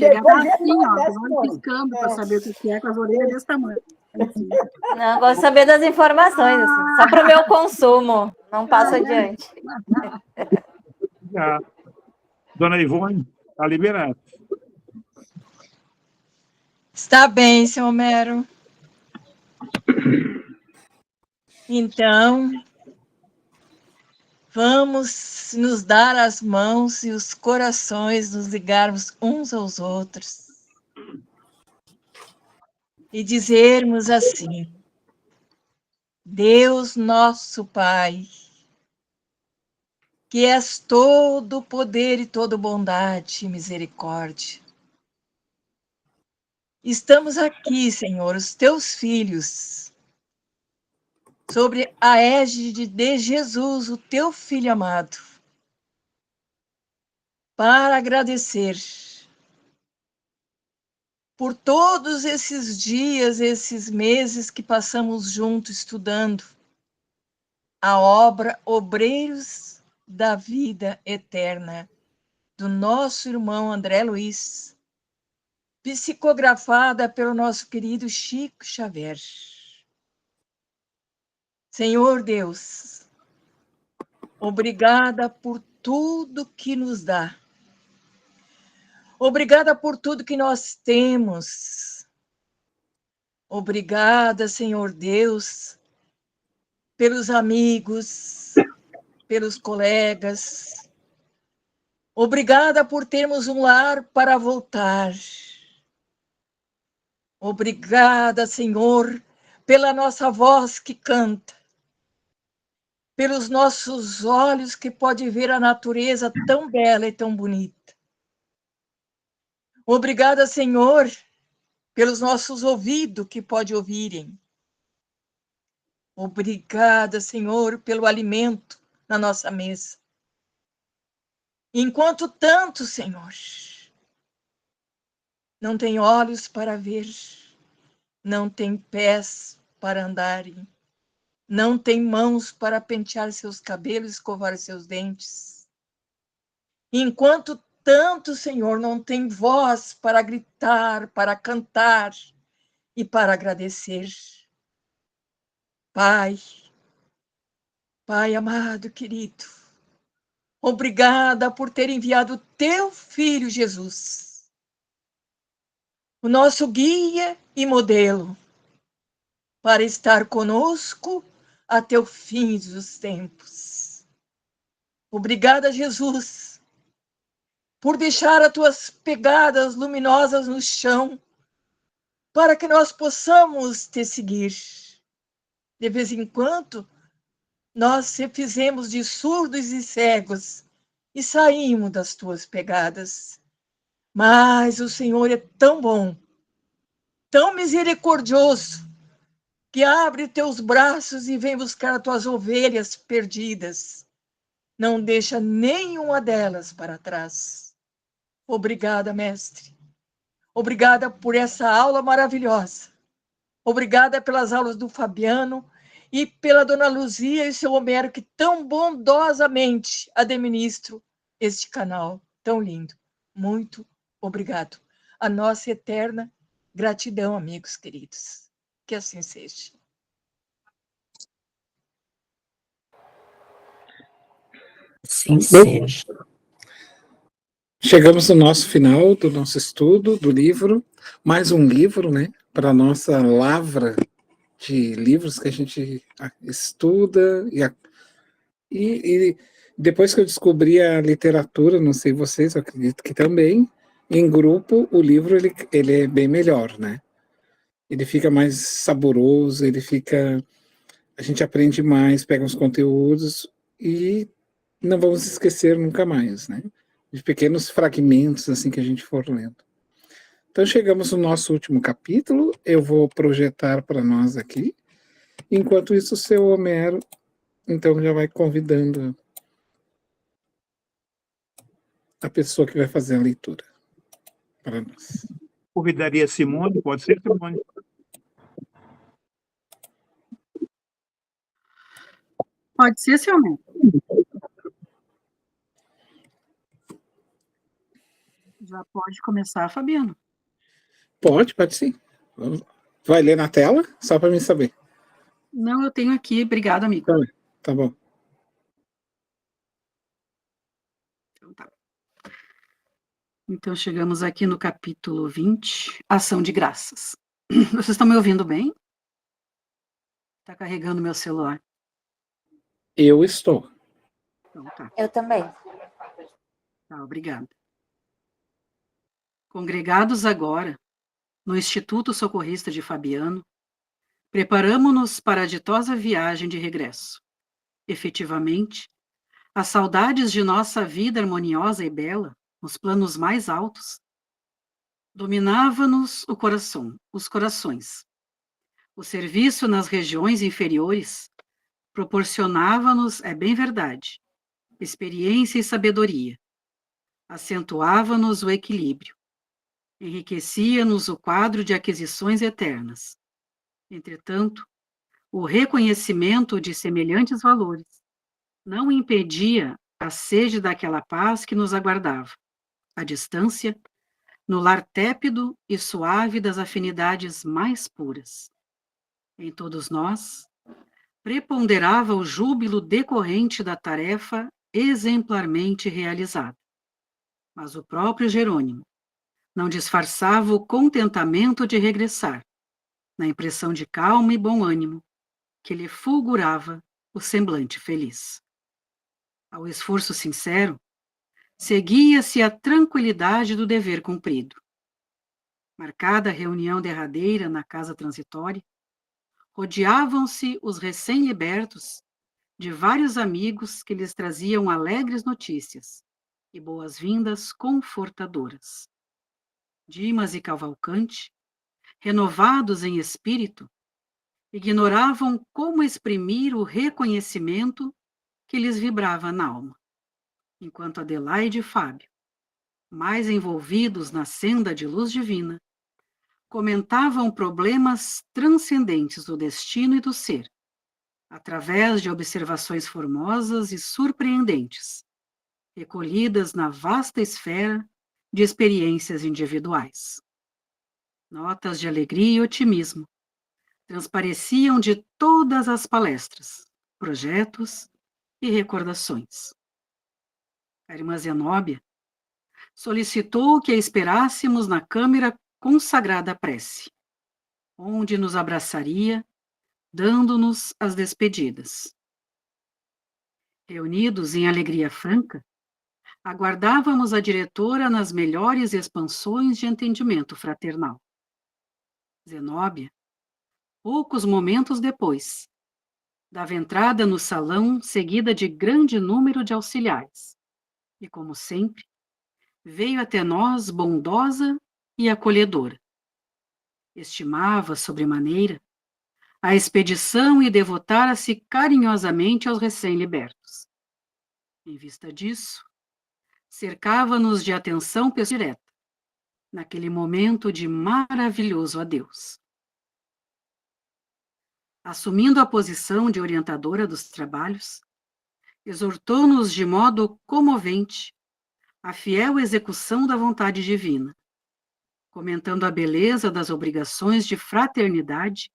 Chegava depois assim, ó, desce com o olho piscando para saber o que é, com as orelhas desse tamanho. Assim. Não, gosto de saber das informações, assim, só para o meu consumo, não passo adiante. Já. Dona Ivone, está liberado. Está bem, seu Homero. Então, vamos nos dar as mãos e os corações, nos ligarmos uns aos outros e dizermos assim: Deus nosso Pai, que és todo poder e toda bondade e misericórdia. Estamos aqui, Senhor, os teus filhos, sobre a égide de Jesus, o teu Filho amado, para agradecer por todos esses dias, esses meses que passamos juntos estudando a obra Obreiros da Vida Eterna, do nosso irmão André Luiz, psicografada pelo nosso querido Chico Xavier. Senhor Deus, obrigada por tudo que nos dá. Obrigada por tudo que nós temos. Obrigada, Senhor Deus, pelos amigos, pelos colegas. Obrigada por termos um lar para voltar. Obrigada, Senhor, pela nossa voz que canta, pelos nossos olhos que pode ver a natureza tão bela e tão bonita. Obrigada, Senhor, pelos nossos ouvidos que pode ouvirem. Obrigada, Senhor, pelo alimento na nossa mesa. Enquanto tanto, Senhor, não tem olhos para ver, não tem pés para andarem, não tem mãos para pentear seus cabelos e escovar seus dentes. Enquanto tanto, Senhor, não tem voz para gritar, para cantar e para agradecer. Pai, Pai amado, querido, obrigada por ter enviado o teu Filho Jesus, o nosso guia e modelo, para estar conosco até o fim dos tempos. Obrigada, Jesus, por deixar as tuas pegadas luminosas no chão, para que nós possamos te seguir. De vez em quando, nós se fizemos de surdos e cegos e saímos das tuas pegadas. Mas o Senhor é tão bom, tão misericordioso, que abre teus braços e vem buscar as tuas ovelhas perdidas. Não deixa nenhuma delas para trás. Obrigada, mestre. Obrigada por essa aula maravilhosa. Obrigada pelas aulas do Fabiano e pela dona Luzia e seu Homero, que tão bondosamente administram este canal tão lindo. Muito obrigado. A nossa eterna gratidão, amigos queridos. Que assim seja. Sim, seja. Chegamos no nosso final do nosso estudo do livro, mais um livro, né, para a nossa lavra de livros que a gente estuda, e depois que eu descobri a literatura, não sei vocês, eu acredito que também, em grupo o livro ele é bem melhor, né? Ele fica mais saboroso, a gente aprende mais, pega os conteúdos e não vamos esquecer nunca mais, né? De pequenos fragmentos assim que a gente for lendo. Então chegamos no nosso último capítulo, eu vou projetar para nós aqui. Enquanto isso, o seu Homero, então, já vai convidando a pessoa que vai fazer a leitura para nós. Convidaria a Simone, pode ser, Simone? Pode ser, seu Homero. Já pode começar, Fabiano. Pode sim. Vai ler na tela, só para mim saber. Não, eu tenho aqui. Obrigada, amigo. Tá bom. Então, tá. Então, chegamos aqui no capítulo 20, Ação de Graças. Vocês estão me ouvindo bem? Está carregando meu celular. Eu estou. Então, tá. Eu também. Tá, obrigada. Congregados agora no Instituto Socorrista de Fabiano, preparamo-nos para a ditosa viagem de regresso. Efetivamente, as saudades de nossa vida harmoniosa e bela, nos planos mais altos, dominava-nos os corações. O serviço nas regiões inferiores proporcionava-nos, é bem verdade, experiência e sabedoria. Acentuava-nos o equilíbrio. Enriquecia-nos o quadro de aquisições eternas. Entretanto, o reconhecimento de semelhantes valores não impedia a sede daquela paz que nos aguardava, à distância, no lar tépido e suave das afinidades mais puras. Em todos nós, preponderava o júbilo decorrente da tarefa exemplarmente realizada. Mas o próprio Jerônimo não disfarçava o contentamento de regressar, na impressão de calma e bom ânimo que lhe fulgurava o semblante feliz. Ao esforço sincero, seguia-se a tranquilidade do dever cumprido. Marcada a reunião derradeira na casa transitória, rodeavam-se os recém-libertos de vários amigos que lhes traziam alegres notícias e boas-vindas confortadoras. Dimas e Cavalcante, renovados em espírito, ignoravam como exprimir o reconhecimento que lhes vibrava na alma, enquanto Adelaide e Fábio, mais envolvidos na senda de luz divina, comentavam problemas transcendentes do destino e do ser, através de observações formosas e surpreendentes, recolhidas na vasta esfera de experiências individuais. Notas de alegria e otimismo transpareciam de todas as palestras, projetos e recordações. A irmã Zenóbia solicitou que a esperássemos na câmara consagrada à prece, onde nos abraçaria, dando-nos as despedidas. Reunidos em alegria franca, aguardávamos a diretora nas melhores expansões de entendimento fraternal. Zenóbia, poucos momentos depois, dava entrada no salão seguida de grande número de auxiliares, e, como sempre, veio até nós bondosa e acolhedora. Estimava, sobremaneira, a expedição e devotara-se carinhosamente aos recém-libertos. Em vista disso, cercava-nos de atenção direta, naquele momento de maravilhoso adeus. Assumindo a posição de orientadora dos trabalhos, exortou-nos de modo comovente à fiel execução da vontade divina, comentando a beleza das obrigações de fraternidade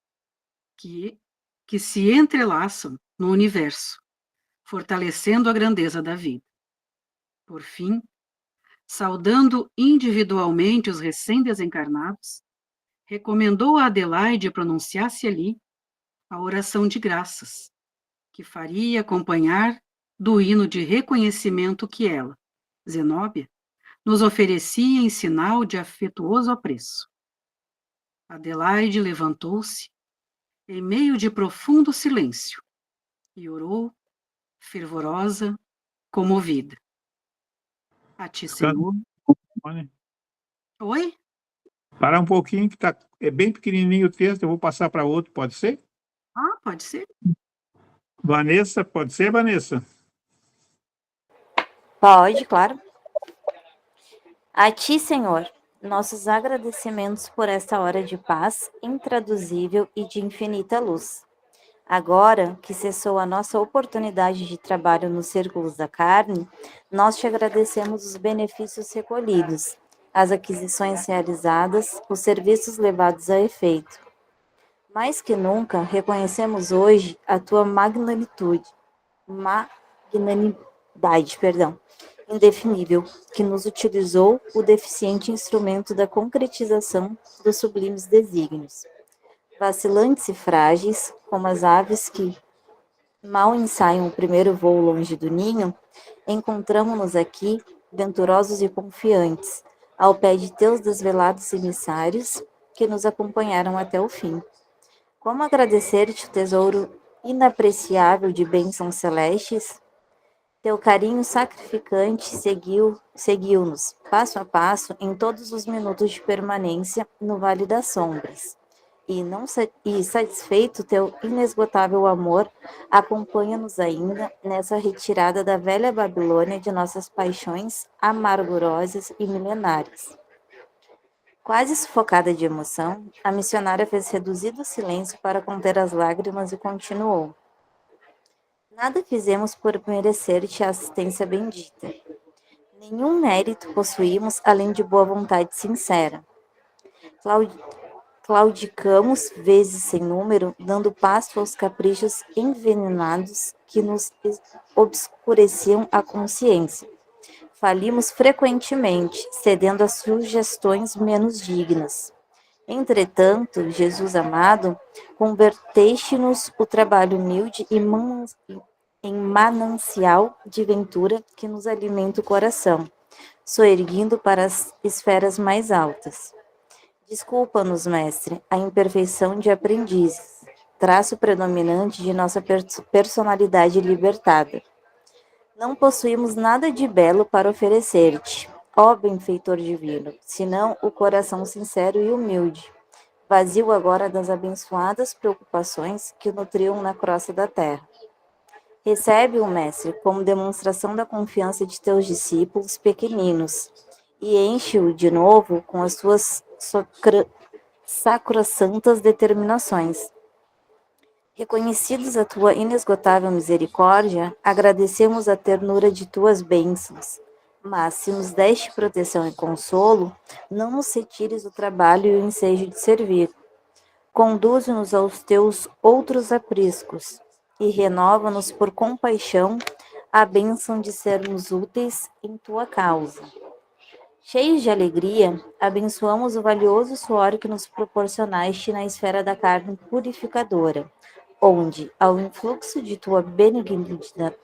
que se entrelaçam no universo, fortalecendo a grandeza da vida. Por fim, saudando individualmente os recém-desencarnados, recomendou a Adelaide pronunciasse ali a oração de graças, que faria acompanhar do hino de reconhecimento que ela, Zenóbia, nos oferecia em sinal de afetuoso apreço. Adelaide levantou-se, em meio de profundo silêncio, e orou, fervorosa, comovida. A ti, Senhor. Oi? Para um pouquinho, que é bem pequenininho o texto, eu vou passar para outro, pode ser? Ah, pode ser. Vanessa, pode ser, Vanessa? Pode, claro. A ti, Senhor, nossos agradecimentos por esta hora de paz intraduzível e de infinita luz. Agora que cessou a nossa oportunidade de trabalho nos círculos da carne, nós te agradecemos os benefícios recolhidos, as aquisições realizadas, os serviços levados a efeito. Mais que nunca, reconhecemos hoje a tua magnanimidade, indefinível, que nos utilizou o deficiente instrumento da concretização dos sublimes desígnios. Vacilantes e frágeis, como as aves que mal ensaiam o primeiro voo longe do ninho, encontramo-nos aqui, venturosos e confiantes, ao pé de teus desvelados emissários que nos acompanharam até o fim. Como agradecer-te o tesouro inapreciável de bênçãos celestes? Teu carinho sacrificante seguiu-nos, passo a passo, em todos os minutos de permanência no Vale das Sombras. E satisfeito teu inesgotável amor, acompanha-nos ainda nessa retirada da velha Babilônia de nossas paixões amargurosas e milenares. Quase sufocada de emoção, a missionária fez reduzido silêncio para conter as lágrimas e continuou. Nada fizemos por merecer-te a assistência bendita. Nenhum mérito possuímos além de boa vontade sincera. Claudicamos vezes sem número, dando pasto aos caprichos envenenados que nos obscureciam a consciência. Falimos frequentemente, cedendo a sugestões menos dignas. Entretanto, Jesus amado, converteste-nos o trabalho humilde em manancial de ventura que nos alimenta o coração, soerguindo para as esferas mais altas. Desculpa-nos, mestre, a imperfeição de aprendizes, traço predominante de nossa personalidade libertada. Não possuímos nada de belo para oferecer-te, ó benfeitor divino, senão o coração sincero e humilde, vazio agora das abençoadas preocupações que nutriam na crosta da terra. Recebe-o, mestre, como demonstração da confiança de teus discípulos pequeninos, e enche-o de novo com as suas sacrossantas determinações. Reconhecidos a tua inesgotável misericórdia, agradecemos a ternura de tuas bênçãos. Mas, se nos deste proteção e consolo, não nos retires o trabalho e o ensejo de servir. Conduze-nos aos teus outros apriscos e renova-nos por compaixão a bênção de sermos úteis em tua causa. Cheios de alegria, abençoamos o valioso suor que nos proporcionaste na esfera da carne purificadora, onde, ao influxo de tua benignidade,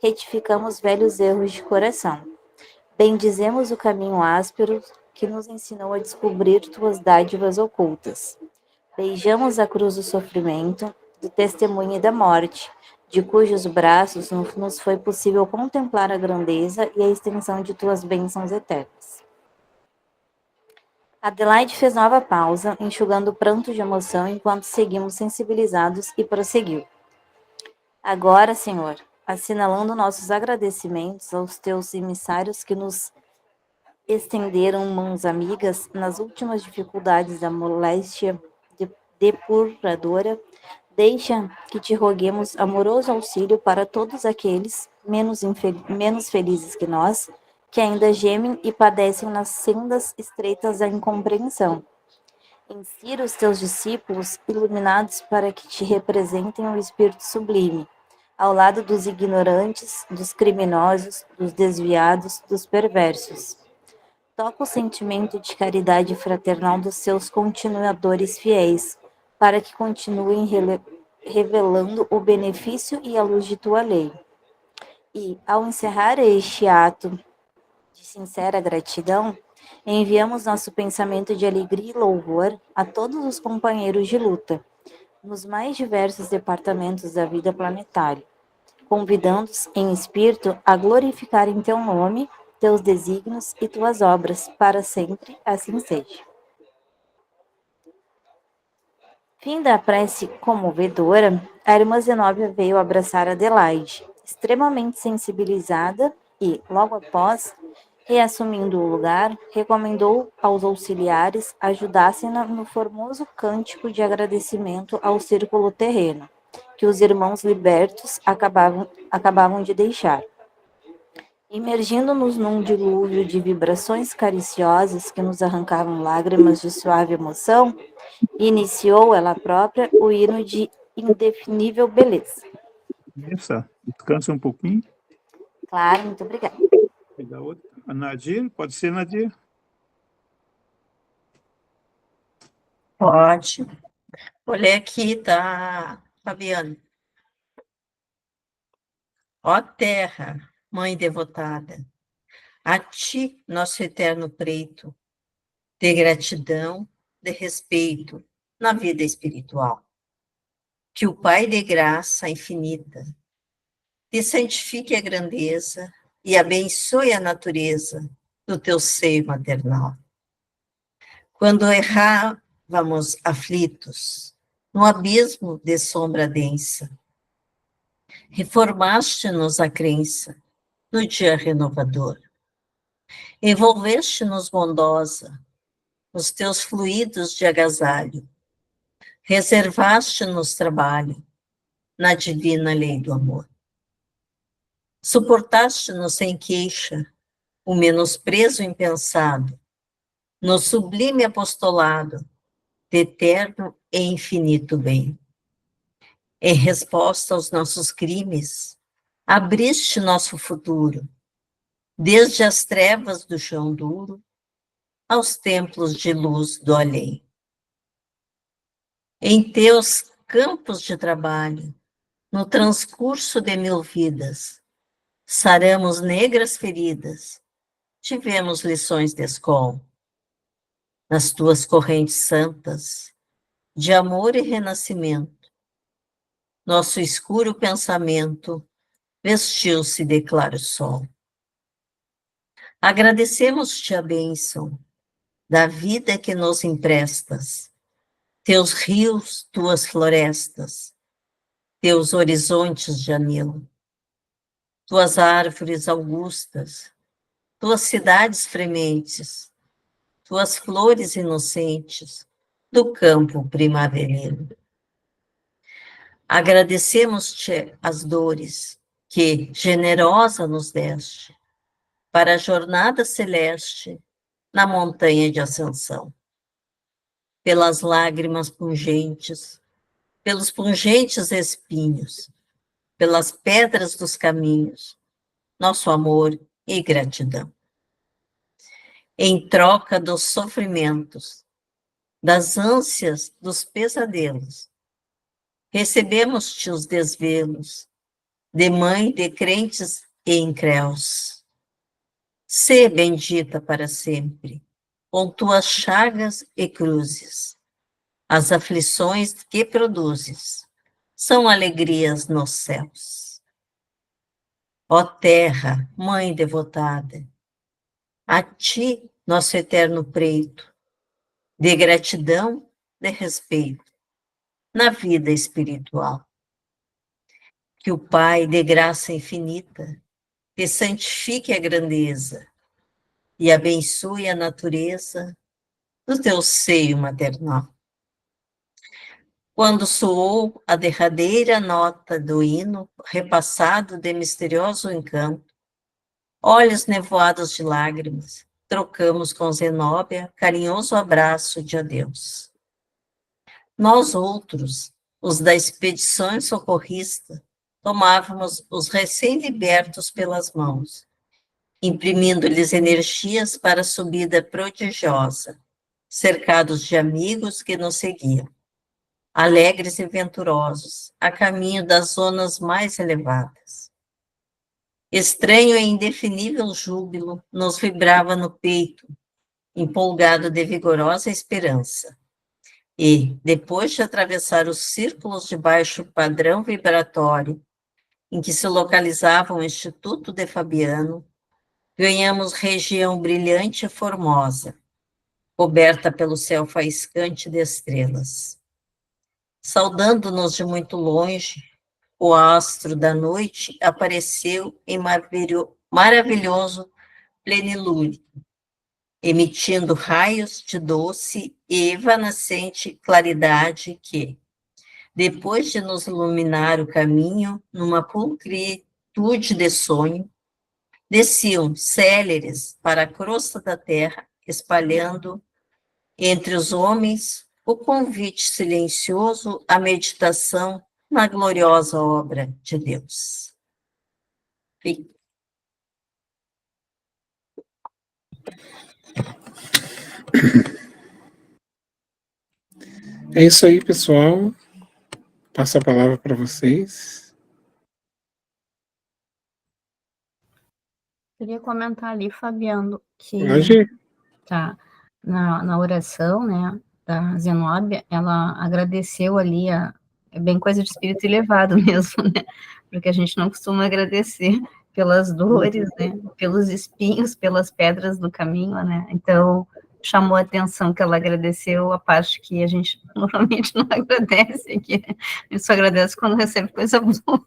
retificamos velhos erros de coração. Bendizemos o caminho áspero que nos ensinou a descobrir tuas dádivas ocultas. Beijamos a cruz do sofrimento, do testemunho e da morte, de cujos braços nos foi possível contemplar a grandeza e a extensão de tuas bênçãos eternas. Adelaide fez nova pausa, enxugando o pranto de emoção enquanto seguimos sensibilizados, e prosseguiu. Agora, Senhor, assinalando nossos agradecimentos aos teus emissários que nos estenderam mãos amigas nas últimas dificuldades da moléstia depuradora, deixa que te roguemos amoroso auxílio para todos aqueles menos felizes que nós, que ainda gemem e padecem nas sendas estreitas da incompreensão. Insira os teus discípulos iluminados para que te representem o Espírito sublime, ao lado dos ignorantes, dos criminosos, dos desviados, dos perversos. Toca o sentimento de caridade fraternal dos seus continuadores fiéis, para que continuem revelando o benefício e a luz de tua lei. E, ao encerrar este ato de sincera gratidão, enviamos nosso pensamento de alegria e louvor a todos os companheiros de luta, nos mais diversos departamentos da vida planetária, convidando-os em espírito a glorificarem teu nome, teus desígnios e tuas obras, para sempre assim seja. Fim da prece comovedora, a irmã Zenóbia veio abraçar Adelaide, extremamente sensibilizada e, logo após, reassumindo o lugar, recomendou aos auxiliares ajudassem-na no formoso cântico de agradecimento ao círculo terreno, que os irmãos libertos acabavam de deixar. Imergindo-nos num dilúvio de vibrações cariciosas que nos arrancavam lágrimas de suave emoção, iniciou ela própria o hino de indefinível beleza. Essa, descansa um pouquinho. Claro, muito obrigada. Pegar outra. A Nadir, pode ser, Nadir? Pode. Vou ler aqui, tá, Fabiana? Ó terra, mãe devotada, a ti, nosso eterno preito, de gratidão, de respeito na vida espiritual. Que o Pai de graça infinita te santifique a grandeza e abençoe a natureza do teu seio maternal. Quando errávamos aflitos, no abismo de sombra densa, reformaste-nos a crença no dia renovador. Envolveste-nos bondosa, os teus fluidos de agasalho. Reservaste-nos trabalho na divina lei do amor. Suportaste-nos sem queixa o menosprezo impensado, no sublime apostolado de eterno e infinito bem. Em resposta aos nossos crimes, abriste nosso futuro, desde as trevas do chão duro aos templos de luz do além. Em teus campos de trabalho, no transcurso de 1000 vidas, saramos negras feridas, tivemos lições de escola. Nas tuas correntes santas, de amor e renascimento, nosso escuro pensamento vestiu-se de claro sol. Agradecemos-te a bênção da vida que nos emprestas, teus rios, tuas florestas, teus horizontes de anil, tuas árvores augustas, tuas cidades frementes, tuas flores inocentes do campo primaveril. Agradecemos-te as dores que, generosa, nos deste, para a jornada celeste na montanha de ascensão. Pelas lágrimas pungentes, pelos pungentes espinhos, pelas pedras dos caminhos, nosso amor e gratidão. Em troca dos sofrimentos, das ânsias, dos pesadelos, recebemos-te os desvelos de mãe de crentes e incréus. Sê bendita para sempre, com tuas chagas e cruzes. As aflições que produzes são alegrias nos céus. Ó terra, mãe devotada, a ti, nosso eterno preito, de gratidão, de respeito, na vida espiritual. Que o Pai de graça infinita te santifique a grandeza e abençoe a natureza do teu seio maternal. Quando soou a derradeira nota do hino, repassado de misterioso encanto, olhos nevoados de lágrimas, trocamos com Zenóbia carinhoso abraço de adeus. Nós outros, os da expedição socorrista, tomávamos os recém-libertos pelas mãos, imprimindo-lhes energias para a subida prodigiosa, cercados de amigos que nos seguiam, alegres e venturosos, a caminho das zonas mais elevadas. Estranho e indefinível júbilo nos vibrava no peito, empolgado de vigorosa esperança. E, depois de atravessar os círculos de baixo padrão vibratório, em que se localizava o Instituto de Fabiano, ganhamos região brilhante e formosa, coberta pelo céu faiscante de estrelas. Saudando-nos de muito longe, o astro da noite apareceu em maravilhoso plenilúnio, emitindo raios de doce e evanescente claridade que, depois de nos iluminar o caminho numa pulcritude de sonho, desciam céleres para a crosta da terra, espalhando entre os homens o convite silencioso à meditação na gloriosa obra de Deus. Fim. É isso aí, pessoal. Passo a palavra para vocês. Queria comentar ali, Fabiano, que Pode? tá na oração, né, da Zenóbia, ela agradeceu ali, é bem coisa de espírito elevado mesmo, né, porque a gente não costuma agradecer pelas dores, né, pelos espinhos, pelas pedras do caminho, né, então chamou a atenção que ela agradeceu a parte que a gente normalmente não agradece, que a gente só agradece quando recebe coisa boa.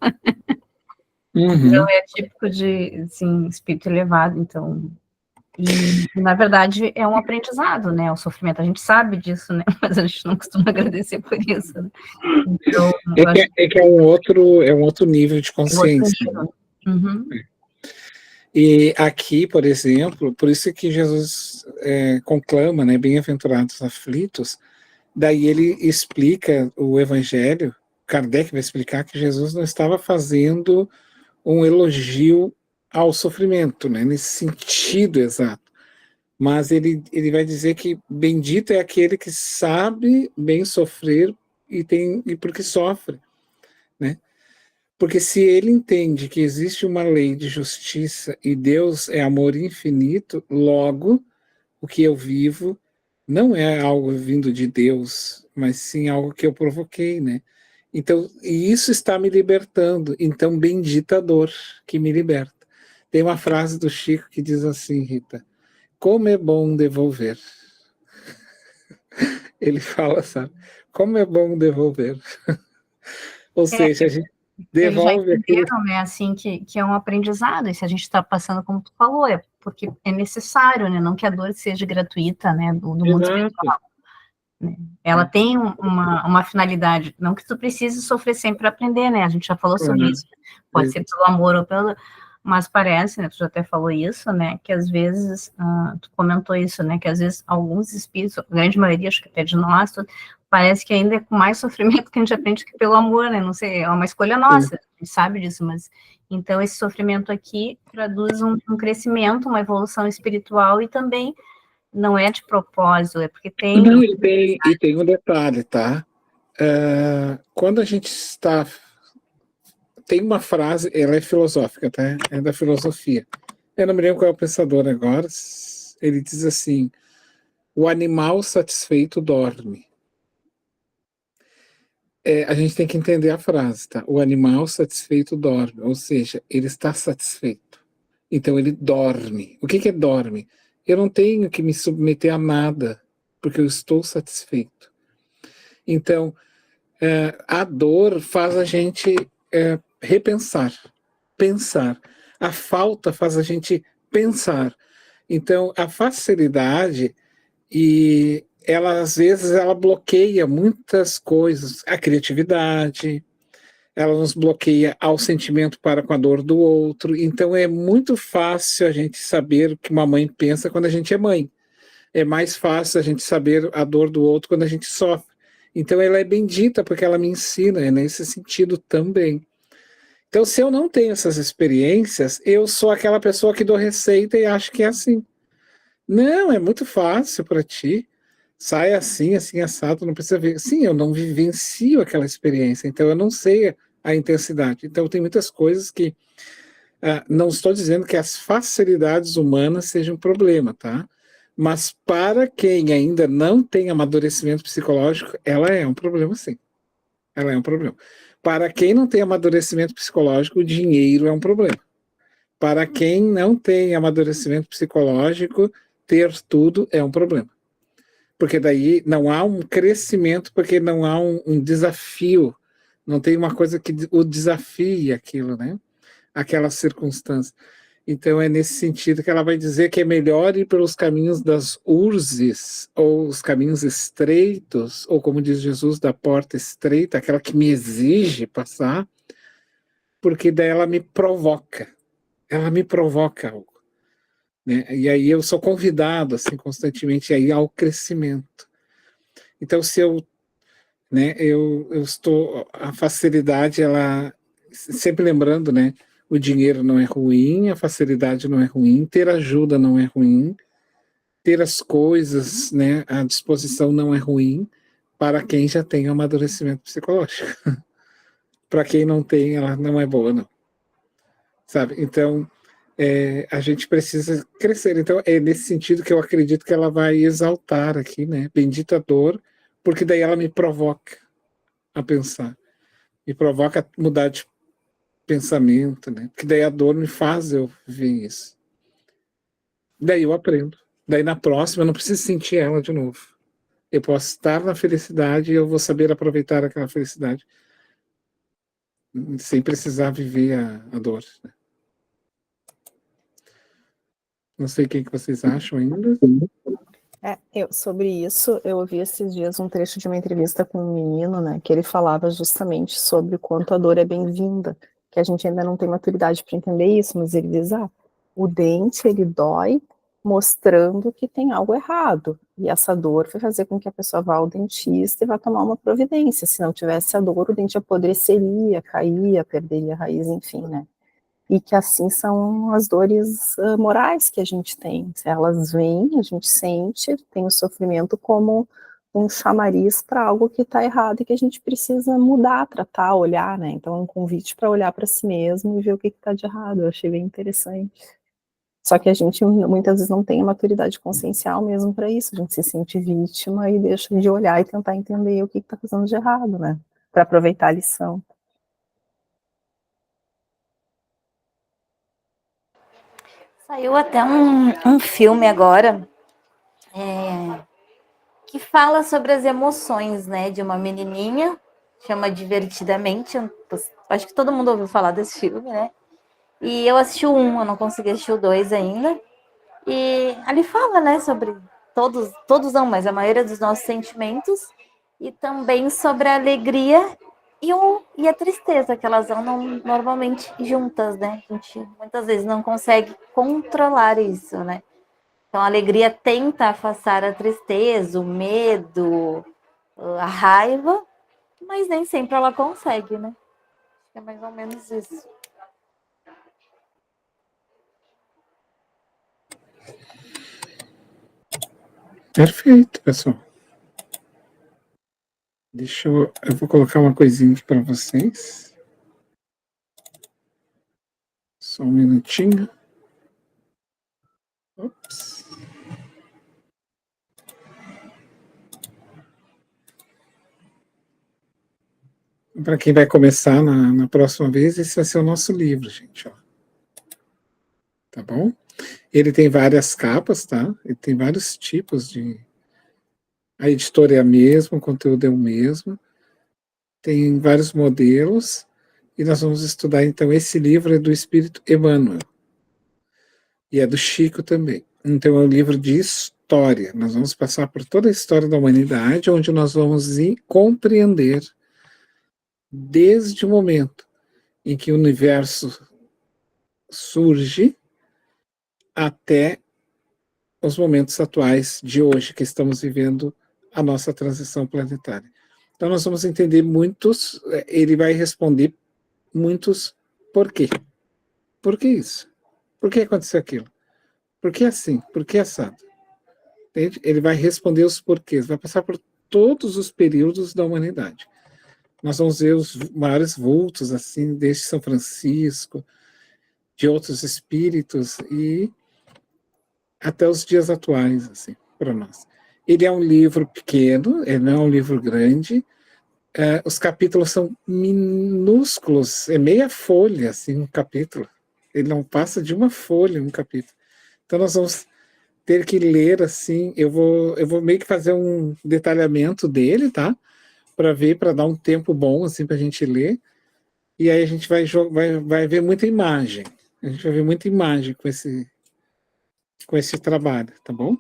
Então, é típico de, assim, espírito elevado, então... E, na verdade, é um aprendizado, né, o sofrimento, a gente sabe disso, né, mas a gente não costuma agradecer por isso, né? Então, eu acho que é um outro nível de que é outro consciência. nível. Uhum. E aqui, por exemplo, por isso que Jesus conclama, né, bem-aventurados aflitos, daí ele explica o evangelho, Kardec vai explicar que Jesus não estava fazendo um elogio ao sofrimento, né, nesse sentido exato, mas ele vai dizer que bendito é aquele que sabe bem sofrer e porque sofre, né? Porque se ele entende que existe uma lei de justiça e Deus é amor infinito, logo o que eu vivo não é algo vindo de Deus, mas sim algo que eu provoquei, né? Então, e isso está me libertando. Então, bendita a dor que me liberta. Tem uma frase do Chico que diz assim, Rita: como é bom devolver. Ele fala, sabe? Como é bom devolver. Ou seja, a gente Eles já devolve aquilo. entenderam, né, assim, que é um aprendizado, e se a gente está passando, como tu falou, é porque é necessário, né, não que a dor seja gratuita, né, do mundo espiritual. Né? Ela tem uma finalidade, não que tu precise sofrer sempre para aprender, né, a gente já falou sobre isso, pode ser pelo amor ou pelo... Mas parece, né, tu já até falou isso, né, que às vezes, tu comentou isso, né, que às vezes alguns espíritos, a grande maioria, acho que até de nós, parece que ainda é com mais sofrimento que a gente aprende que pelo amor, né, não sei, é uma escolha nossa, a gente sabe disso, mas, então esse sofrimento aqui traduz um crescimento, uma evolução espiritual e também não é de propósito, é porque tem... Não, e tem um detalhe, tá? Quando a gente está... Tem uma frase, ela é filosófica, tá? É da filosofia. Eu não me lembro qual é o pensador agora. Ele diz assim: o animal satisfeito dorme. A gente tem que entender a frase, tá? O animal satisfeito dorme, ou seja, ele está satisfeito. Então ele dorme. O que é dorme? Eu não tenho que me submeter a nada, porque eu estou satisfeito. Então, a dor faz a gente repensar, pensar. A falta faz a gente pensar. Então, a facilidade, e ela às vezes ela bloqueia muitas coisas, a criatividade, ela nos bloqueia ao sentimento para com a dor do outro. Então é muito fácil a gente saber o que uma mãe pensa quando a gente é mãe. É mais fácil a gente saber a dor do outro quando a gente sofre. Então ela é bendita porque ela me ensina, é nesse sentido também. Então, se eu não tenho essas experiências, eu sou aquela pessoa que dou receita e acho que é assim. Não, é muito fácil para ti. Sai assim, assim, assado, não precisa ver. Sim, eu não vivencio aquela experiência, então eu não sei a intensidade. Então, tem muitas coisas que... não estou dizendo que as facilidades humanas sejam um problema, tá? Mas para quem ainda não tem amadurecimento psicológico, ela é um problema, sim. Ela é um problema. Para quem não tem amadurecimento psicológico, o dinheiro é um problema. Para quem não tem amadurecimento psicológico, ter tudo é um problema. Porque daí não há um crescimento, porque não há um desafio, não tem uma coisa que o desafie aquilo, né? Aquela circunstância. Então é nesse sentido que ela vai dizer que é melhor ir pelos caminhos das urzes, ou os caminhos estreitos, ou como diz Jesus, da porta estreita, aquela que me exige passar, porque daí ela me provoca. ela me provoca algo, né? E aí eu sou convidado, assim, constantemente aí ao crescimento. Então, se eu, né, eu estou, a facilidade, ela, sempre lembrando, né, o dinheiro não é ruim, a facilidade não é ruim, ter ajuda não é ruim, ter as coisas, né, à disposição não é ruim, para quem já tem amadurecimento psicológico. Para quem não tem, ela não é boa, não. Sabe? Então, a gente precisa crescer. Então, é nesse sentido que eu acredito que ela vai exaltar aqui, né? Bendita dor, porque daí ela me provoca a pensar. Me provoca a mudar de pensamento, né? Porque daí a dor me faz eu ver isso. Daí eu aprendo. Daí na próxima eu não preciso sentir ela de novo. Eu posso estar na felicidade e eu vou saber aproveitar aquela felicidade sem precisar viver a dor. Né? Não sei o que vocês acham ainda. Sobre isso, eu ouvi esses dias um trecho de uma entrevista com um menino, né, que ele falava justamente sobre o quanto a dor é bem-vinda, que a gente ainda não tem maturidade para entender isso, mas ele diz, o dente, ele dói mostrando que tem algo errado, e essa dor vai fazer com que a pessoa vá ao dentista e vá tomar uma providência, se não tivesse a dor, o dente apodreceria, caía, perderia a raiz, enfim, né. E que assim são as dores morais que a gente tem. Elas vêm, a gente sente, tem o sofrimento como um chamariz para algo que está errado e que a gente precisa mudar, tratar, olhar, né? Então é um convite para olhar para si mesmo e ver o que está de errado. Eu achei bem interessante. Só que a gente muitas vezes não tem a maturidade consciencial mesmo para isso. A gente se sente vítima e deixa de olhar e tentar entender o que está fazendo de errado, né? Para aproveitar a lição. Saiu até um filme agora que fala sobre as emoções, né, de uma menininha, chama Divertidamente. Acho que todo mundo ouviu falar desse filme, né? E eu assisti o 1, eu não consegui assistir o 2 ainda. E ali fala, né, sobre todos não, mas a maioria dos nossos sentimentos, e também sobre a alegria e a tristeza, que elas andam normalmente juntas, né? A gente muitas vezes não consegue controlar isso, né? Então a alegria tenta afastar a tristeza, o medo, a raiva, mas nem sempre ela consegue, né? É mais ou menos isso. Perfeito, pessoal. Eu vou colocar uma coisinha aqui para vocês. Só um minutinho. Ops. Para quem vai começar na próxima vez, esse vai ser o nosso livro, gente. Ó. Tá bom? Ele tem várias capas, tá? Ele tem vários tipos de... A editora é a mesma, o conteúdo é o mesmo. Tem vários modelos. E nós vamos estudar, então, esse livro é do Espírito Emmanuel. E é do Chico também. Então, é um livro de história. Nós vamos passar por toda a história da humanidade, onde nós vamos compreender desde o momento em que o universo surge até os momentos atuais de hoje, que estamos vivendo a nossa transição planetária. Então, nós vamos entender ele vai responder muitos por quê. Por que isso? Por que aconteceu aquilo? Por que assim? Por que assado? Entende? Ele vai responder os porquês, vai passar por todos os períodos da humanidade. Nós vamos ver os maiores vultos, assim, desde São Francisco, de outros espíritos, e até os dias atuais, assim, para nós. Ele é um livro pequeno, ele não é um livro grande, os capítulos são minúsculos, é meia folha, assim, um capítulo. Ele não passa de uma folha, um capítulo. Então nós vamos ter que ler, assim, eu vou meio que fazer um detalhamento dele, tá? Para dar um tempo bom, assim, para a gente ler. E aí a gente vai ver muita imagem. A gente vai ver muita imagem com esse trabalho, tá bom?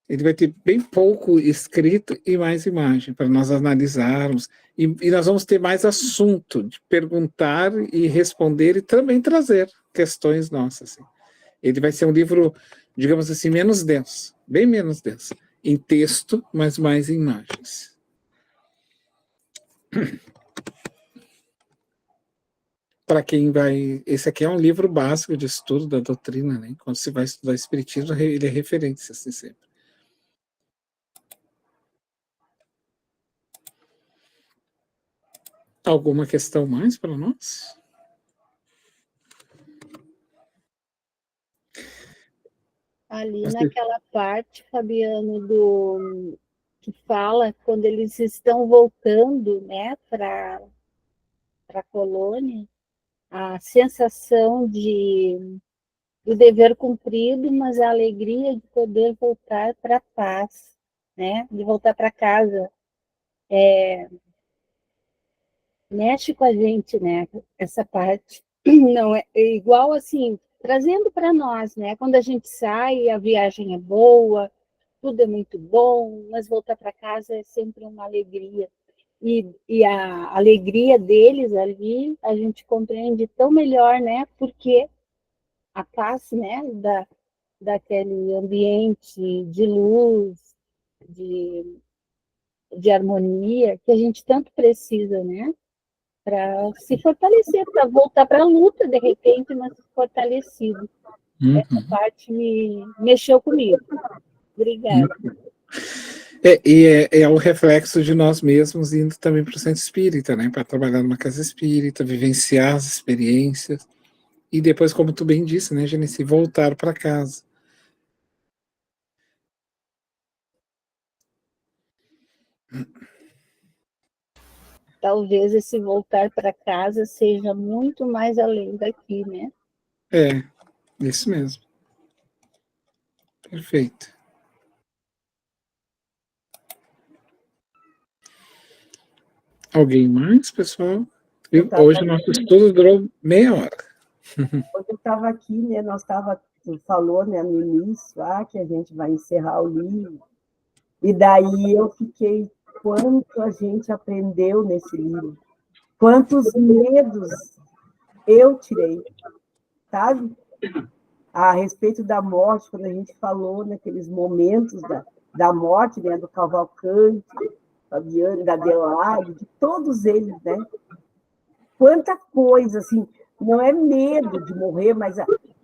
Ele vai ter bem pouco escrito e mais imagem para nós analisarmos. E nós vamos ter mais assunto de perguntar e responder e também trazer questões nossas. Assim. Ele vai ser um livro, digamos assim, menos denso, bem menos denso, em texto, mas mais em imagens. Para quem vai... Esse aqui é um livro básico de estudo da doutrina, né? Quando você vai estudar Espiritismo, ele é referência, assim, sempre. Alguma questão mais para nós? Ali naquela parte, Fabiano, que fala quando eles estão voltando, né, para a colônia, a sensação do dever cumprido, mas a alegria de poder voltar para a paz, né, de voltar para casa. Mexe com a gente, né, essa parte. Não é igual assim, trazendo para nós, né, quando a gente sai, a viagem é boa, tudo é muito bom, mas voltar para casa é sempre uma alegria. E a alegria deles ali, a gente compreende tão melhor, né? Porque a paz, né? Daquele ambiente de luz, de harmonia, que a gente tanto precisa, né? Para se fortalecer, para voltar para a luta, de repente, mas fortalecido. Essa parte mexeu comigo. Obrigada. É o reflexo de nós mesmos indo também para o centro espírita, né? Para trabalhar numa casa espírita, vivenciar as experiências. E depois, como tu bem disse, né, Genesi, voltar para casa. Talvez esse voltar para casa seja muito mais além daqui, né? É, isso mesmo. Perfeito. Alguém mais, pessoal? Hoje o nosso estudo durou meia hora. Quando eu estava aqui, né, tu falou, né, no início, que a gente vai encerrar o livro, e daí eu fiquei, quanto a gente aprendeu nesse livro, quantos medos eu tirei, sabe? A respeito da morte, quando a gente falou naqueles momentos da morte, né, do Cavalcante, Fabiano, da Adelaide, de todos eles, né? Quanta coisa, assim, não é medo de morrer, mas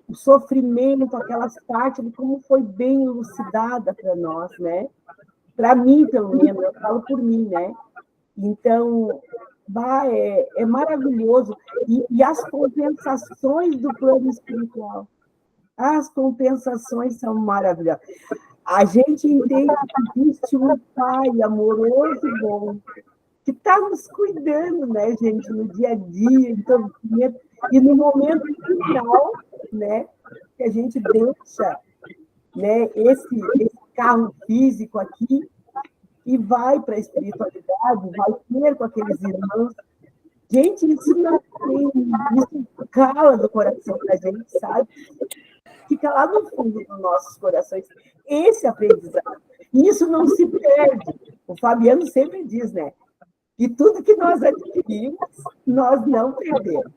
o sofrimento, aquelas partes, como foi bem elucidada para nós, né? Para mim, pelo menos, eu falo por mim, né? Então, é maravilhoso. E as compensações do plano espiritual, as compensações são maravilhosas. A gente entende que existe um Pai amoroso e bom, que está nos cuidando, né, gente, no dia a dia, então, e no momento final, né, que a gente deixa, né, esse carro físico aqui e vai para a espiritualidade, vai ter com aqueles irmãos. Gente, isso não tem, isso cala do coração da gente, sabe? Fica lá no fundo dos nossos corações, esse aprendizado. E isso não se perde. O Fabiano sempre diz, né? E tudo que nós adquirimos, nós não perdemos.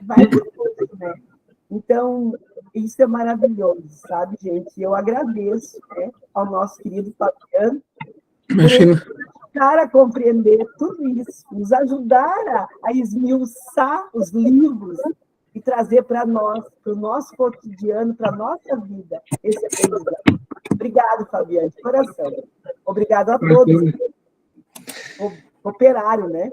Vai depois, né? Então, isso é maravilhoso, sabe, gente? Eu agradeço, né, ao nosso querido Fabiano por ele ajudar a compreender tudo isso, nos ajudar a esmiuçar os livros e trazer para nós, para o nosso cotidiano, para a nossa vida, esse aprendizado. Obrigado, Fabiano, de coração. Obrigado a todos. Operário, né?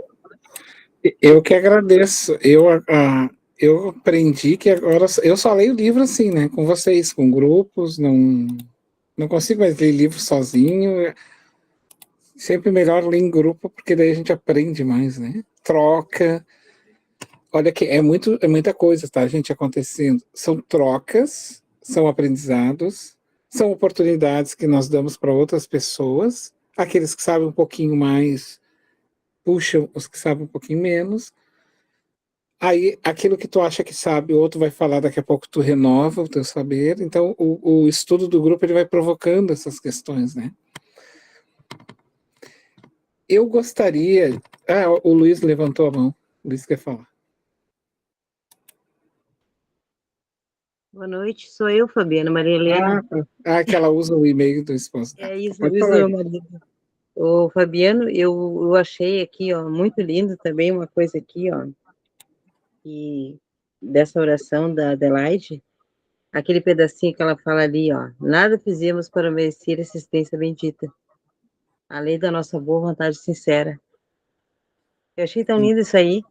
Eu que agradeço. Eu aprendi que agora eu só leio livro assim, né? Com vocês, com grupos, não consigo mais ler livro sozinho. Sempre melhor ler em grupo, porque daí a gente aprende mais, né? Troca. Olha que é muita coisa, tá, gente, acontecendo. São trocas, são aprendizados, são oportunidades que nós damos para outras pessoas, aqueles que sabem um pouquinho mais puxam os que sabem um pouquinho menos. Aí, aquilo que tu acha que sabe, o outro vai falar, daqui a pouco tu renova o teu saber. Então, o estudo do grupo ele vai provocando essas questões, né? Eu gostaria... o Luiz levantou a mão. O Luiz quer falar. Boa noite, sou eu, Fabiana Maria Helena. Que ela usa o e-mail do esposo. É isso, Pode eu uso falar. meu marido. Ô, Fabiano, eu achei aqui, ó, muito lindo também uma coisa aqui, ó, e dessa oração da Adelaide, aquele pedacinho que ela fala ali, ó, nada fizemos para merecer a assistência bendita, além da nossa boa vontade sincera. Eu achei tão lindo isso aí,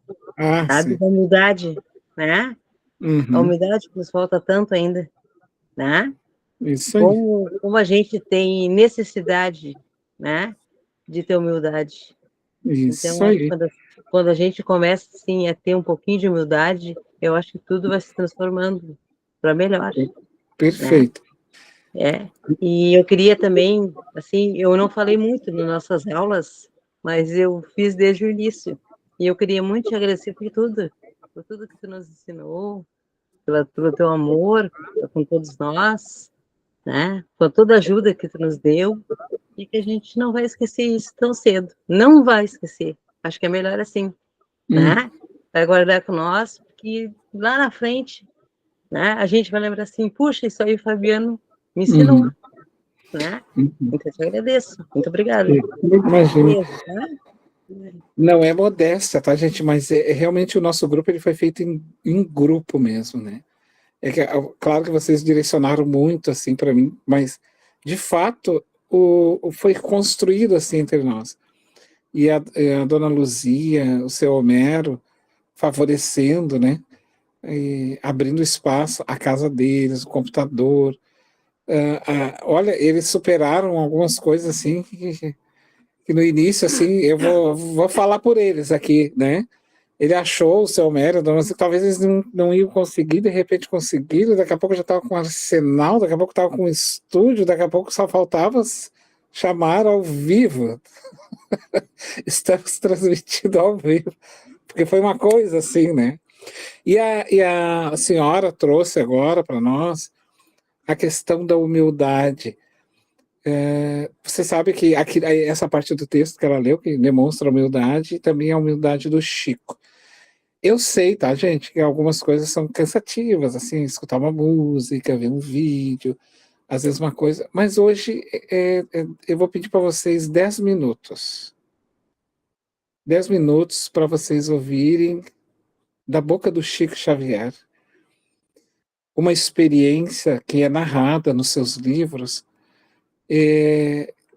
sabe, da humildade, né? Uhum. A humildade que nos falta tanto ainda, né? Isso aí. Como a gente tem necessidade, né, de ter humildade. Isso Então, aí. quando a gente começa, assim, a ter um pouquinho de humildade, eu acho que tudo vai se transformando para melhor. Perfeito. Né? E eu queria também, assim, eu não falei muito nas nossas aulas, mas eu fiz desde o início. E eu queria muito te agradecer por tudo que tu nos ensinou, pelo teu amor com todos nós, né? Por toda a ajuda que tu nos deu, e que a gente não vai esquecer isso tão cedo. Não vai esquecer. Acho que é melhor assim, né? Vai guardar com nós, porque lá na frente, né, a gente vai lembrar assim, puxa, isso aí o Fabiano me ensinou, né? Então, eu te agradeço. Muito obrigada. Imagina. Né? Não é modéstia, tá, gente? Mas realmente o nosso grupo ele foi feito em grupo mesmo, né? Claro que vocês direcionaram muito assim para mim, mas de fato foi construído assim entre nós. E a dona Luzia, o seu Homero, favorecendo, né? Abrindo espaço, a casa deles, o computador. Olha, eles superaram algumas coisas assim que no início, assim, eu vou falar por eles aqui, né? Ele achou o seu mérito, mas talvez eles não iam conseguir, de repente conseguiram, daqui a pouco já estava com um arsenal, daqui a pouco estava com um estúdio, daqui a pouco só faltava chamar ao vivo. Estamos transmitindo ao vivo, porque foi uma coisa assim, né? E a senhora trouxe agora para nós a questão da humildade. Você sabe que essa parte do texto que ela leu, que demonstra a humildade, também a humildade do Chico. Eu sei, tá, gente, que algumas coisas são cansativas, assim, escutar uma música, ver um vídeo, às vezes uma coisa, mas hoje eu vou pedir para vocês 10 minutos. 10 minutos para vocês ouvirem da boca do Chico Xavier uma experiência que é narrada nos seus livros,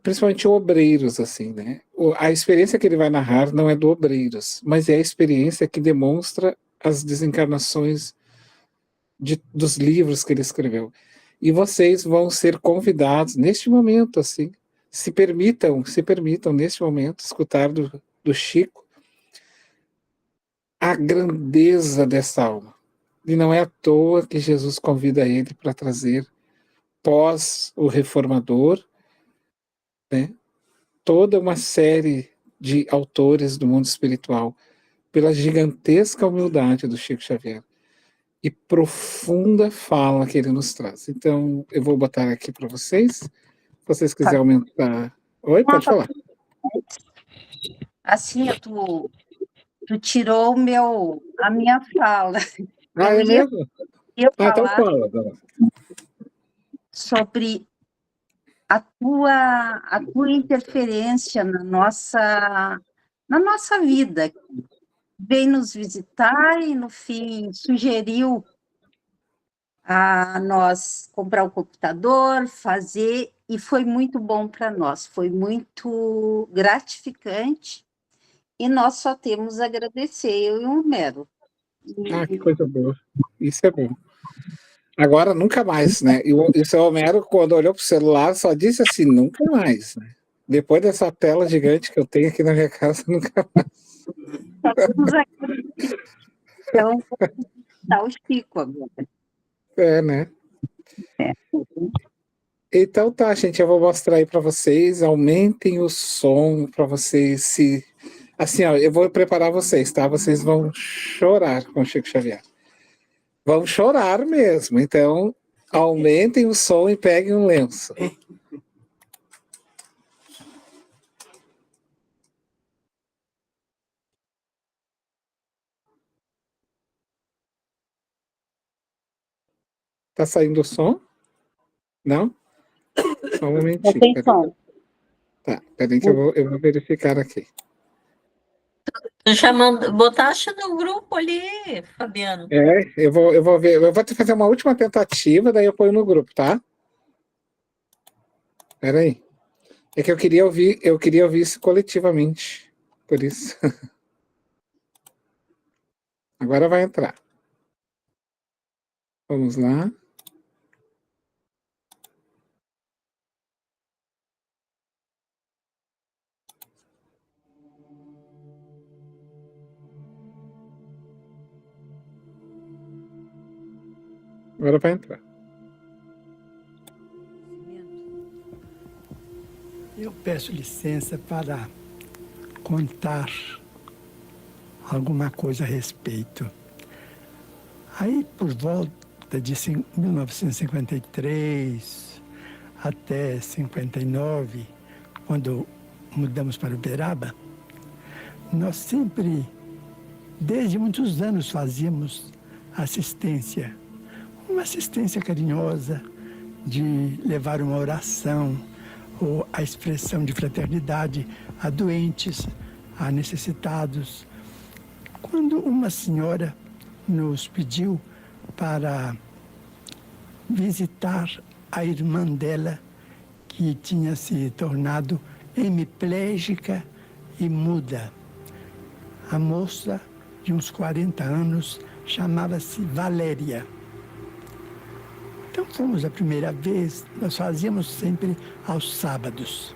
principalmente Obreiros, assim, né? A experiência que ele vai narrar não é do Obreiros, mas é a experiência que demonstra as desencarnações dos livros que ele escreveu. E vocês vão ser convidados neste momento, assim, se permitam neste momento escutar do Chico a grandeza dessa alma. E não é à toa que Jesus convida ele para trazer, pós o Reformador, né, toda uma série de autores do mundo espiritual, pela gigantesca humildade do Chico Xavier e profunda fala que ele nos traz. Então, eu vou botar aqui para vocês, se vocês quiserem aumentar. Oi, pode falar. Assim, tu tirou a minha fala. É mesmo? Então fala. Sobre a tua interferência na nossa vida. Veio nos visitar e, no fim, sugeriu a nós comprar um computador, fazer, e foi muito bom para nós, foi muito gratificante, e nós só temos a agradecer, eu e o Homero. Que coisa boa. Isso é bom. Agora, nunca mais, né? E o seu Homero, quando olhou para o celular, só disse assim, nunca mais, né? Depois dessa tela gigante que eu tenho aqui na minha casa, nunca mais. Então, tá o Chico agora. Né? Então tá, gente, eu vou mostrar aí para vocês, aumentem o som para vocês se Assim, ó, eu vou preparar vocês, tá? Vocês vão chorar com o Chico Xavier. Vão chorar mesmo. Então, aumentem o som e peguem um lenço. Tá saindo o som? Não? Só um momentinho. Tem som. Tá, peraí que eu vou verificar aqui. Botaste no grupo ali, Fabiano. Eu vou ver, eu vou fazer uma última tentativa, daí eu ponho no grupo, tá? Peraí. É que eu queria ouvir isso coletivamente, por isso. Agora vai entrar. Vamos lá. Agora vai entrar. Eu peço licença para contar alguma coisa a respeito. Aí, por volta de 1953 até 59, quando mudamos para Uberaba, nós sempre, desde muitos anos, fazíamos assistência. Uma assistência carinhosa de levar uma oração ou a expressão de fraternidade a doentes, a necessitados. Quando uma senhora nos pediu para visitar a irmã dela, que tinha se tornado hemiplégica e muda. A moça, de uns 40 anos, chamava-se Valéria. Então fomos a primeira vez, nós fazíamos sempre aos sábados.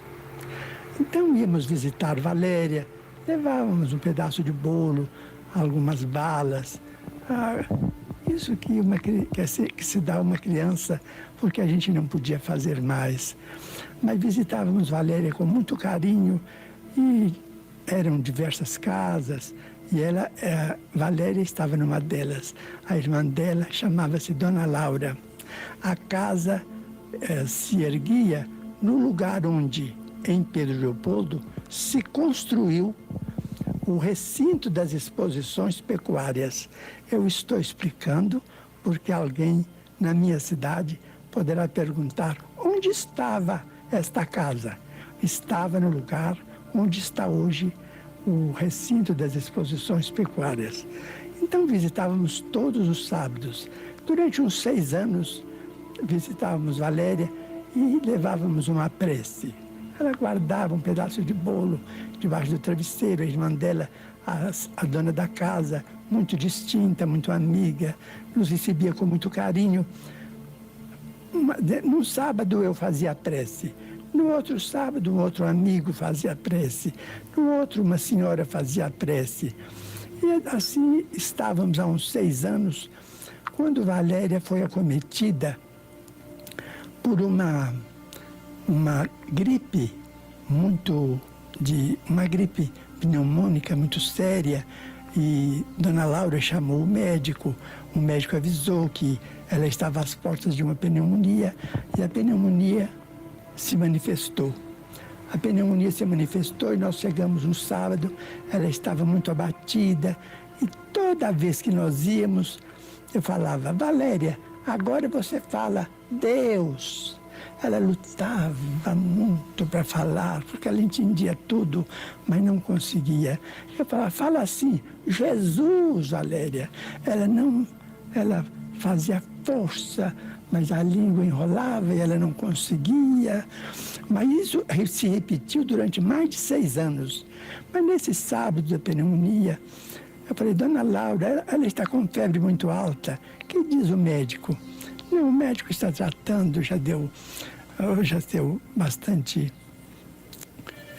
Então íamos visitar Valéria, levávamos um pedaço de bolo, algumas balas. Isso que se dá a uma criança, porque a gente não podia fazer mais. Mas visitávamos Valéria com muito carinho e eram diversas casas. E Valéria estava numa delas. A irmã dela chamava-se Dona Laura. A casa se erguia no lugar onde, em Pedro Leopoldo, se construiu o recinto das exposições pecuárias. Eu estou explicando porque alguém na minha cidade poderá perguntar onde estava esta casa. Estava no lugar onde está hoje o recinto das exposições pecuárias. Então visitávamos todos os sábados. Durante uns 6 anos, visitávamos Valéria e levávamos uma prece. Ela guardava um pedaço de bolo debaixo do travesseiro. A irmã dela, a dona da casa, muito distinta, muito amiga, nos recebia com muito carinho. Num sábado eu fazia a prece. No outro sábado, um outro amigo fazia a prece. No outro, uma senhora fazia a prece. E assim estávamos há uns 6 anos, quando Valéria foi acometida por uma gripe uma gripe pneumônica muito séria, e Dona Laura chamou o médico avisou que ela estava às portas de uma pneumonia, e a pneumonia se manifestou. A pneumonia se manifestou e nós chegamos no sábado, ela estava muito abatida, e toda vez que nós íamos, eu falava: Valéria, agora você fala Deus. Ela lutava muito para falar, porque ela entendia tudo, mas não conseguia. Eu falava: fala assim, Jesus, Valéria. Ela fazia força, mas a língua enrolava e ela não conseguia. Mas isso se repetiu durante mais de 6 anos. Mas nesse sábado da pneumonia, eu falei: Dona Laura, ela está com febre muito alta. O que diz o médico? Não, o médico está tratando, já deu bastante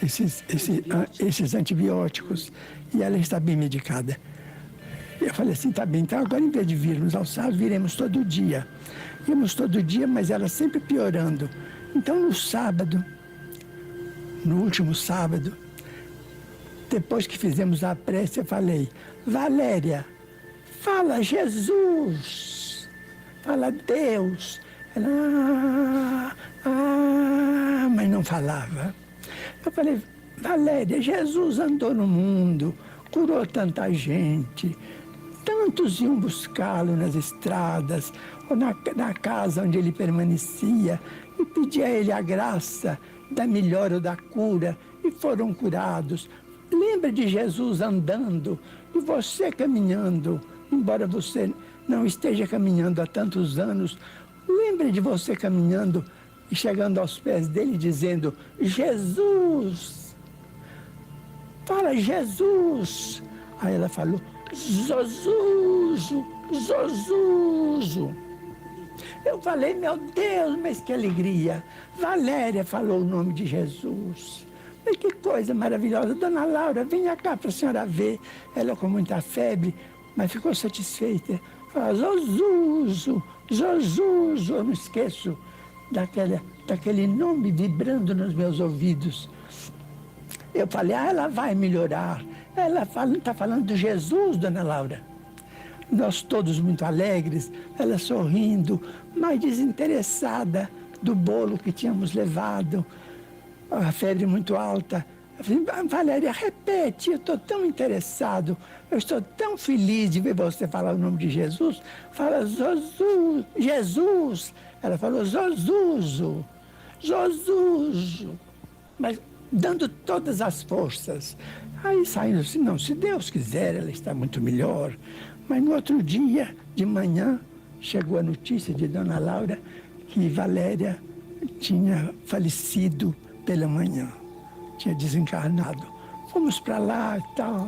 esses antibióticos, e ela está bem medicada. Eu falei assim: tá bem, então agora, em vez de virmos ao sábado, viremos todo dia. Íamos todo dia, mas ela sempre piorando. Então, no último sábado, Depois que fizemos a prece, eu falei, Valéria, fala Jesus, fala Deus. Ela, mas não falava. Eu falei, Valéria, Jesus andou no mundo, curou tanta gente, tantos iam buscá-lo nas estradas, ou na casa onde ele permanecia, e pedia a ele a graça da melhora ou da cura, e foram curados. Lembra de Jesus andando e você caminhando, embora você não esteja caminhando há tantos anos. Lembre de você caminhando e chegando aos pés dele dizendo, Jesus, fala Jesus. Aí ela falou, Zozuzo, Zozuzo. Eu falei, meu Deus, mas que alegria. Valéria falou o nome de Jesus. Mas que coisa maravilhosa. Dona Laura, venha cá para a senhora ver. Ela com muita febre, mas ficou satisfeita. Falou, Zozuzo, Zozuzo. Eu não esqueço daquele nome vibrando nos meus ouvidos. Eu falei, ela vai melhorar. Ela está falando de Jesus, Dona Laura. Nós todos muito alegres, ela sorrindo, mas desinteressada do bolo que tínhamos levado, a febre muito alta. Eu falei, Valéria, repete, eu estou tão interessado, eu estou tão feliz de ver você falar o nome de Jesus. Fala, Zozu, Jesus. Ela falou, Zozuzo, Zozuzo. Mas dando todas as forças. Aí saindo assim, não, se Deus quiser, ela está muito melhor. Mas no outro dia, de manhã, chegou a notícia de Dona Laura que Valéria tinha falecido pela manhã, tinha desencarnado. Fomos para lá e tal,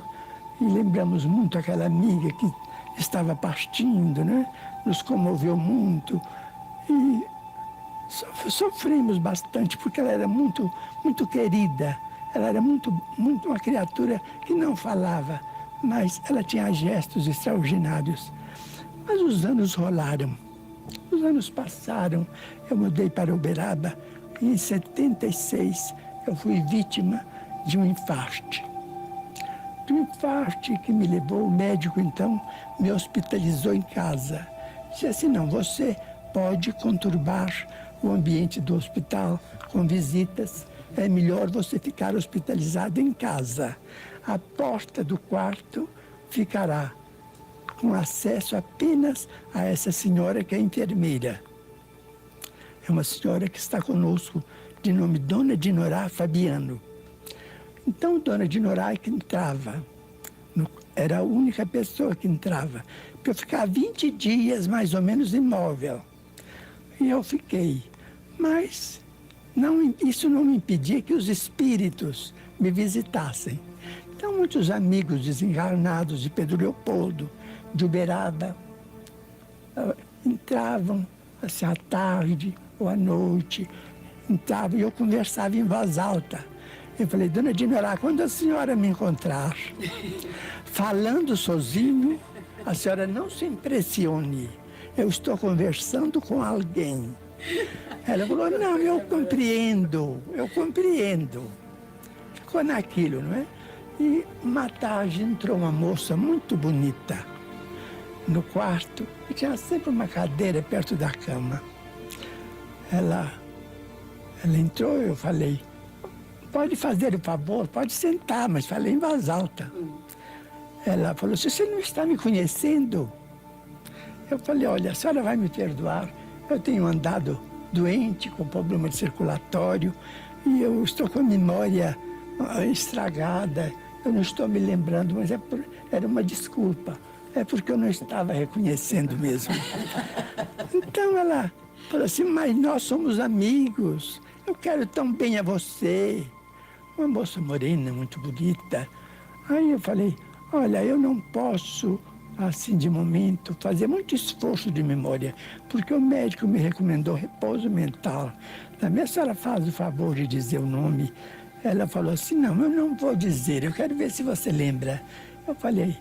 e lembramos muito aquela amiga que estava partindo, né? Nos comoveu muito e sofremos bastante porque ela era muito, muito querida. Ela era muito uma criatura que não falava, mas ela tinha gestos extraordinários. Mas os anos rolaram, os anos passaram. Eu mudei para Uberaba e em 76 eu fui vítima de um infarte. De um infarte que me levou, o médico então me hospitalizou em casa. Disse assim, não, você pode conturbar o ambiente do hospital com visitas, é melhor você ficar hospitalizado em casa. A porta do quarto ficará com acesso apenas a essa senhora que é enfermeira. É uma senhora que está conosco, de nome Dona Dinorá Fabiano. Então, Dona Dinorá que entrava, era a única pessoa que entrava, porque eu ficava 20 dias mais ou menos imóvel. E eu fiquei, mas isso não me impedia que os espíritos me visitassem. Então, muitos amigos desencarnados de Pedro Leopoldo, de Uberaba, entravam assim, à tarde ou à noite, entravam e eu conversava em voz alta. Eu falei, Dona Dinorá, quando a senhora me encontrar falando sozinho, a senhora não se impressione, eu estou conversando com alguém. Ela falou, não, eu compreendo. Ficou naquilo, não é? E uma tarde entrou uma moça muito bonita no quarto e tinha sempre uma cadeira perto da cama. Ela entrou, eu falei, pode fazer o favor, pode sentar, mas falei em voz alta. Ela falou, se você não está me conhecendo, eu falei, olha, a senhora vai me perdoar, eu tenho andado doente, com problema de circulatório, e eu estou com a memória estragada, eu não estou me lembrando, mas era uma desculpa, é porque eu não estava reconhecendo mesmo. Então ela falou assim, mas nós somos amigos, eu quero tão bem a você. Uma moça morena, muito bonita. Aí eu falei, olha, eu não posso, assim de momento, fazer muito esforço de memória, porque o médico me recomendou repouso mental. Também a senhora faz o favor de dizer o nome. Ela falou assim, não, eu não vou dizer, eu quero ver se você lembra. Eu falei,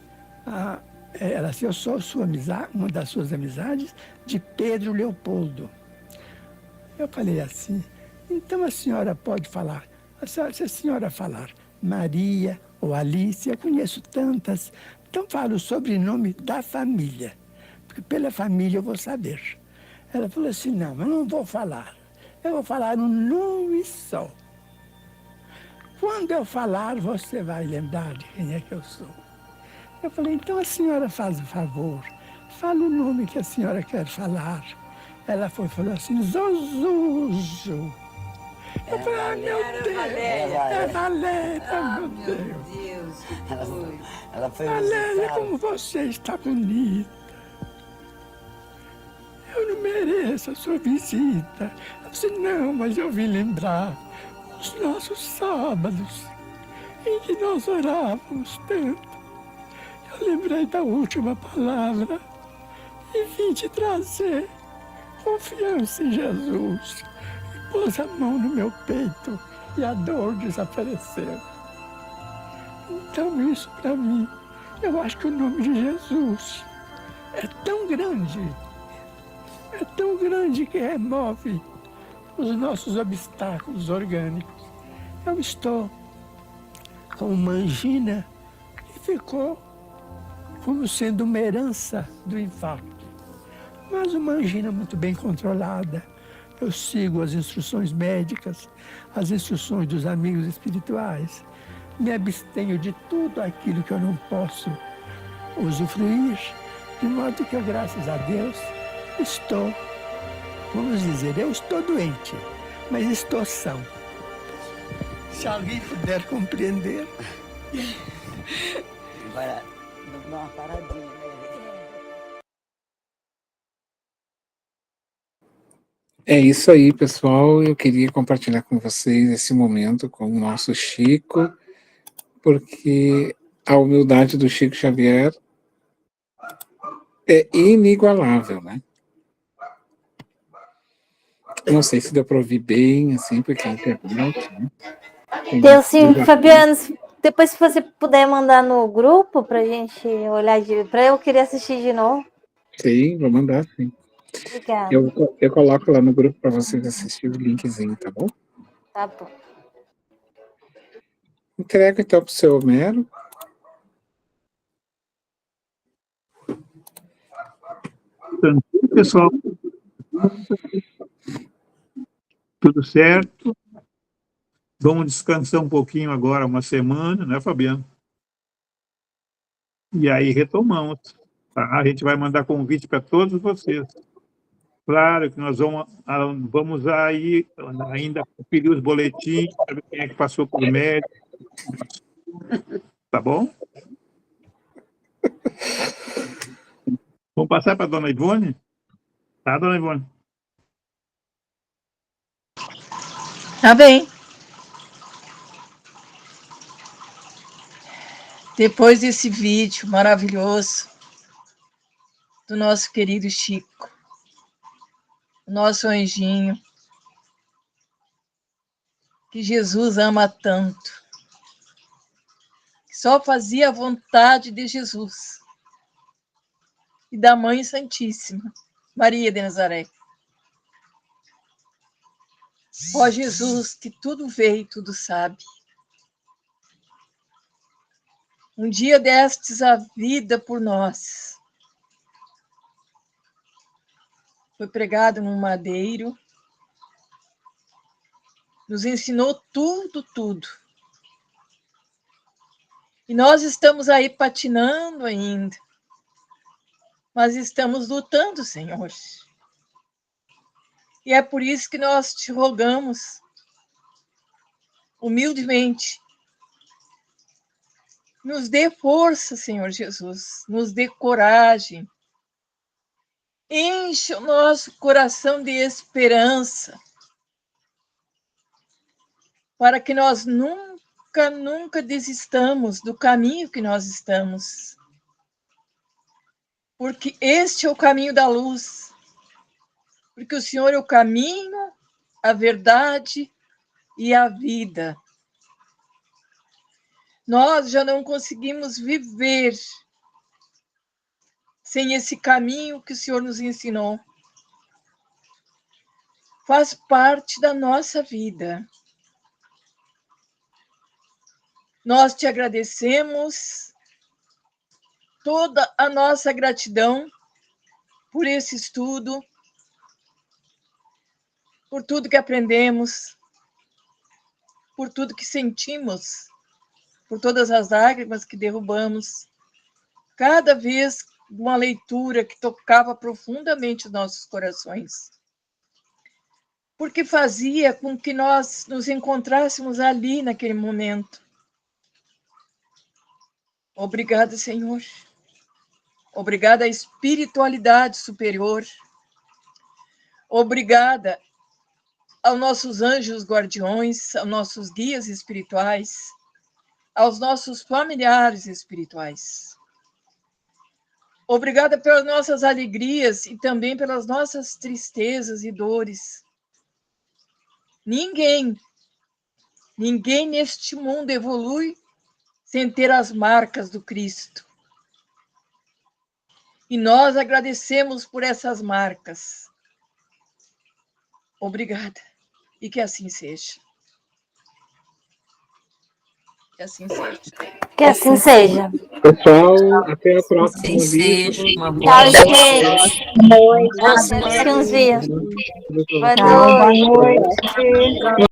ela assim, eu sou uma das suas amizades, de Pedro Leopoldo. Eu falei assim, então a senhora pode falar, se a senhora falar Maria ou Alice, eu conheço tantas. Então falo o sobrenome da família, porque pela família eu vou saber. Ela falou assim, não, eu não vou falar. Eu vou falar um nome só. Quando eu falar, você vai lembrar de quem é que eu sou. Eu falei, então a senhora faz o favor, fala o nome que a senhora quer falar. Ela falou assim, Zozuzo. Eu falei, ai meu Deus, é Valéria, meu Deus. Ela foi Valéria, visitar. como você está bonita. Eu não mereço a sua visita. Eu disse, não, mas eu vim lembrar os nossos sábados, em que nós orávamos tanto. Eu lembrei da última palavra e vim te trazer confiança em Jesus. E pôs a mão no meu peito e a dor desapareceu. Então isso para mim, eu acho que o nome de Jesus é tão grande que remove os nossos obstáculos orgânicos. Eu estou com uma angina que ficou como sendo uma herança do infarto. Mas uma angina muito bem controlada. Eu sigo as instruções médicas, as instruções dos amigos espirituais. Me abstenho de tudo aquilo que eu não posso usufruir, de modo que eu, graças a Deus, estou, vamos dizer, eu estou doente, mas estou são. Se alguém puder compreender. Agora, vou dar uma paradinha, né? É isso aí, pessoal. Eu queria compartilhar com vocês esse momento com o nosso Chico, porque a humildade do Chico Xavier é inigualável, né? Não sei se deu para ouvir bem, assim, porque a internet, né? Deu sim, Fabiano. Depois, se você puder mandar no grupo pra gente olhar pra eu querer assistir de novo. Sim, vou mandar, sim. Obrigada. Eu coloco lá no grupo para vocês assistirem o linkzinho, tá bom? Tá bom. Entrego então para o seu Homero. Tranquilo, pessoal? Tudo certo? Vamos descansar um pouquinho agora, uma semana, né, Fabiano? E aí retomamos. Tá? A gente vai mandar convite para todos vocês. Claro que nós vamos aí ainda conferir os boletins, saber quem é que passou por médico. Tá bom? Vamos passar para a dona Ivone? Tá, dona Ivone? Tá bem. Depois desse vídeo maravilhoso do nosso querido Chico, nosso anjinho, que Jesus ama tanto, que só fazia a vontade de Jesus e da Mãe Santíssima, Maria de Nazaré. Ó Jesus, que tudo vê e tudo sabe. Um dia destes a vida por nós. Foi pregado num madeiro, nos ensinou tudo. E nós estamos aí patinando ainda, mas estamos lutando, Senhor. E é por isso que nós te rogamos, humildemente, nos dê força, Senhor Jesus, nos dê coragem, enche o nosso coração de esperança, para que nós nunca desistamos do caminho que nós estamos. Porque este é o caminho da luz. Porque o Senhor é o caminho, a verdade e a vida. Nós já não conseguimos viver sem esse caminho que o Senhor nos ensinou. Faz parte da nossa vida. Nós te agradecemos toda a nossa gratidão por esse estudo, por tudo que aprendemos, por tudo que sentimos, por todas as lágrimas que derrubamos, cada vez uma leitura que tocava profundamente os nossos corações, porque fazia com que nós nos encontrássemos ali naquele momento. Obrigada, Senhor. Obrigada à espiritualidade superior. Obrigada aos nossos anjos guardiões, aos nossos guias espirituais, aos nossos familiares espirituais. Obrigada pelas nossas alegrias e também pelas nossas tristezas e dores. Ninguém neste mundo evolui sem ter as marcas do Cristo. E nós agradecemos por essas marcas. Obrigada. E que assim seja. Que assim seja. Que assim seja. Pessoal, até a próxima. Assim seja. Uma boa Tchau, noite. gente. Noite. Daqui uns dias. Boa Boa noite. noite.